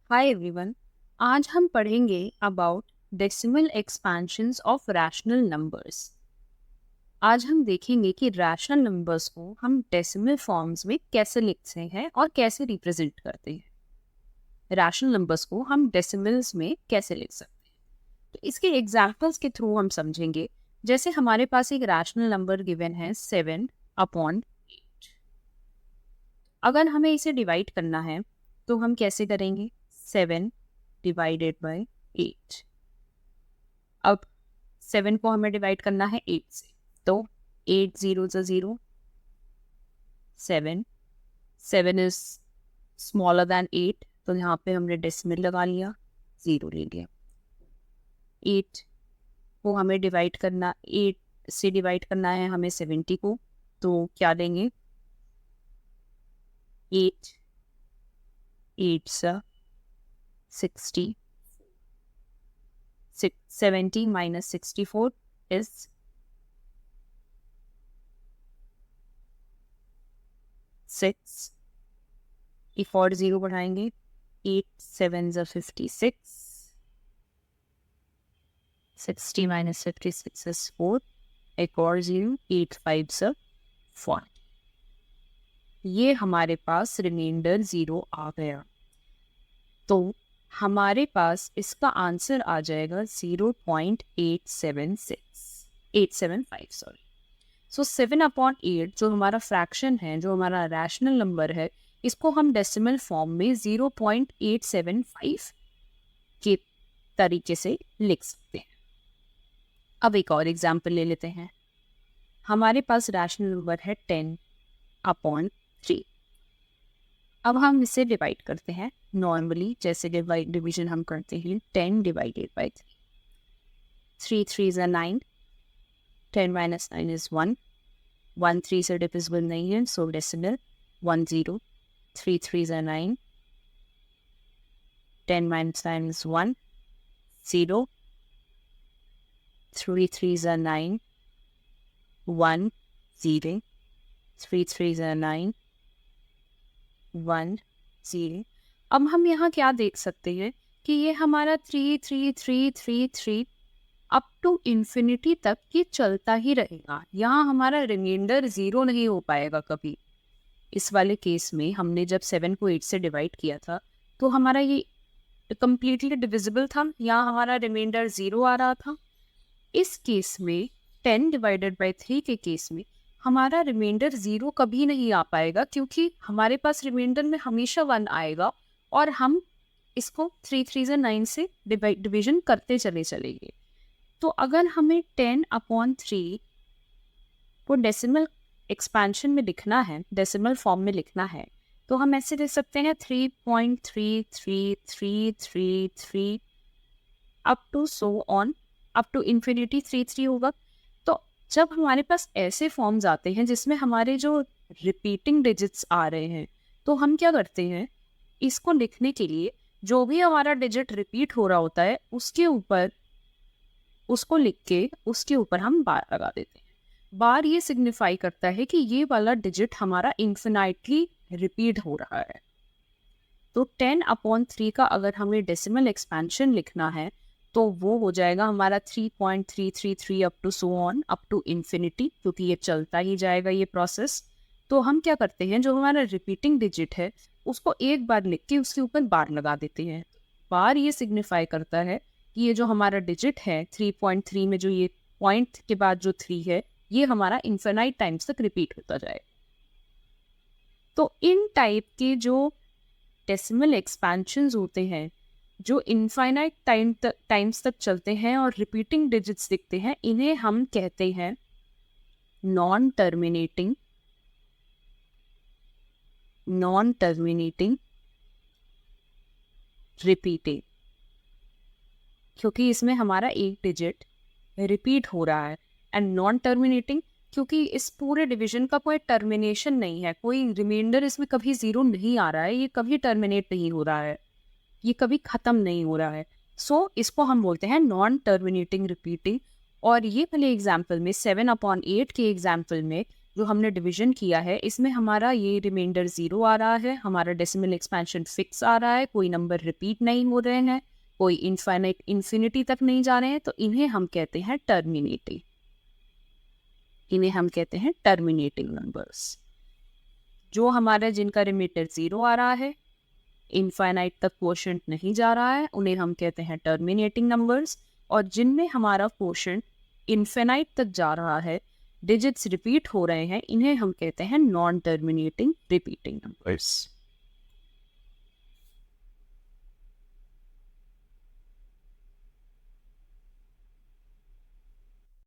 Hi everyone. आज हम पढ़ेंगे about decimal expansions of rational numbers. आज हम देखेंगे कि रैशनल नंबर्स को हम डेसिमल फॉर्म्स में कैसे लिखते हैं और कैसे रिप्रेजेंट करते हैं। रैशनल नंबर्स को हम डेसिमल्स में कैसे लिख सकते हैं, तो इसके एग्जाम्पल्स के थ्रू हम समझेंगे। जैसे हमारे पास एक रैशनल नंबर गिवन है 7/8। अगर हमें इसे डिवाइड करना है तो हम कैसे करेंगे? 7 डिवाइडेड बाई 8। अब 7 को हमें डिवाइड करना है 8 से, तो 8 0 ज़ा 0, 7 7 इज स्मॉलर देन 8, तो यहाँ पे हमने डेसिमल लगा लिया, 0 ले लिया। 8 को हमें डिवाइड करना, 8 से डिवाइड करना है हमें 70 को, तो क्या लेंगे? 8 8 सा 60, 70 minus 64 is 6। एक और 0 बढ़ाएंगे, 8 7 ज़ा 56, 60 minus 56 is 4। एक और 0, 8 5 ज़ा 4। ये हमारे पास रिमाइंडर 0 आ गया, तो हमारे पास इसका आंसर आ जाएगा 0.875 सॉरी। सो 7/8 जो हमारा फ्रैक्शन है, जो हमारा रैशनल नंबर है, इसको हम डेसिमल फॉर्म में 0.875 के तरीके से लिख सकते हैं। अब एक और एग्जाम्पल ले लेते हैं। हमारे पास रैशनल नंबर है 10/3। अब हम इसे डिवाइड करते हैं नॉर्मली, जैसे डिवीजन हम करते हैं 10 डिवाइडेड बाई 3। 3 3 ज़ा 9, 10 minus 9 is 1। 1 3 से डिविजिबल नहीं है, सो डेसिमल 1 0। 3 3 ज़ा 9, 10 minus 9 is 1 0। 3 3 ज़ा 9, 1 0। 3 3 ज़ा 9, 1 0। अब हम यहाँ क्या देख सकते हैं कि ये हमारा 3 3 3 3 3 अप टू इन्फिनिटी तक ये चलता ही रहेगा। यहाँ हमारा रिमाइंडर 0 नहीं हो पाएगा कभी। इस वाले केस में हमने जब 7 को 8 से डिवाइड किया था, तो हमारा ये कंप्लीटली डिविजिबल था, यहाँ हमारा रिमाइंडर 0 आ रहा था। इस केस में 10 डिवाइडेड बाई 3 के केस में हमारा रिमाइंडर 0 कभी नहीं आ पाएगा, क्योंकि हमारे पास रिमाइंडर में हमेशा 1 आएगा और हम इसको 3 3 ज़ा 9 से डिवीजन करते चलेंगे। तो अगर हमें 10/3 को डेसिमल एक्सपेंशन में लिखना है, डेसिमल फॉर्म में लिखना है, तो हम ऐसे लिख सकते हैं 3.333333 up to so on, up to infinity 3 होगा। तो जब हमारे पास ऐसे फॉर्म्स आते हैं जिसमें हमारे जो रिपीटिंग डिजिट्स आ रहे हैं, तो हम क्या करते हैं, इसको लिखने के लिए जो भी हमारा डिजिट रिपीट हो रहा होता है उसके ऊपर, उसको लिख के उसके ऊपर हम बार लगा देते हैं। बार ये सिग्निफाई करता है कि ये वाला डिजिट हमारा इन्फिनाइटली रिपीट हो रहा है। तो 10/3 का अगर हमें डेसिमल एक्सपेंशन लिखना है, तो वो हो जाएगा हमारा 3.333 up to so on, up to infinity, क्योंकि ये चलता ही जाएगा ये प्रोसेस। तो हम क्या करते हैं, जो हमारा रिपीटिंग डिजिट है उसको एक बार लिख के उसके ऊपर बार लगा देते हैं। बार ये सिग्निफाई करता है कि ये जो हमारा डिजिट है 3.3 में, जो ये पॉइंट के बाद जो 3 है, ये हमारा इन्फिनाइट टाइम्स तक रिपीट होता जाए। तो इन टाइप के जो डेसिमल एक्सपेंशंस होते हैं, जो इनफाइनाइट टाइम्स तक चलते हैं और रिपीटिंग डिजिट्स दिखते हैं, इन्हें हम कहते हैं नॉन टर्मिनेटिंग रिपीटिंग, क्योंकि इसमें हमारा एक डिजिट रिपीट हो रहा है। एंड नॉन टर्मिनेटिंग क्योंकि इस पूरे डिवीजन का कोई टर्मिनेशन नहीं है, कोई रिमाइंडर इसमें कभी 0 नहीं आ रहा है, ये कभी टर्मिनेट नहीं हो रहा है, ये कभी ख़त्म नहीं हो रहा है। सो इसको हम बोलते हैं नॉन टर्मिनेटिंग रिपीटिंग। और ये वाले एग्जाम्पल में 7/8 के एग्जाम्पल में जो हमने डिवीजन किया है इसमें हमारा ये रिमाइंडर 0 आ रहा है, हमारा डेसिमल एक्सपेंशन फिक्स आ रहा है, कोई नंबर रिपीट नहीं हो रहे हैं, कोई इनफाइनाइट इन्फिनिटी तक नहीं जा रहे हैं, तो इन्हें हम कहते हैं टर्मिनेटिंग। इन्हें हम कहते हैं टर्मिनेटिंग नंबर्स। जो हमारा जिनका रिमाइंडर 0 आ रहा है, इनफाइनाइट तक क्वोशंट नहीं जा रहा है, उन्हें हम कहते हैं टर्मिनेटिंग नंबर्स। और जिनमें हमारा क्वोशंट इनफाइनाइट तक जा रहा है, डिजिट्स रिपीट हो रहे हैं, इन्हें हम कहते हैं नॉन टर्मिनेटिंग रिपीटिंग नंबर्स।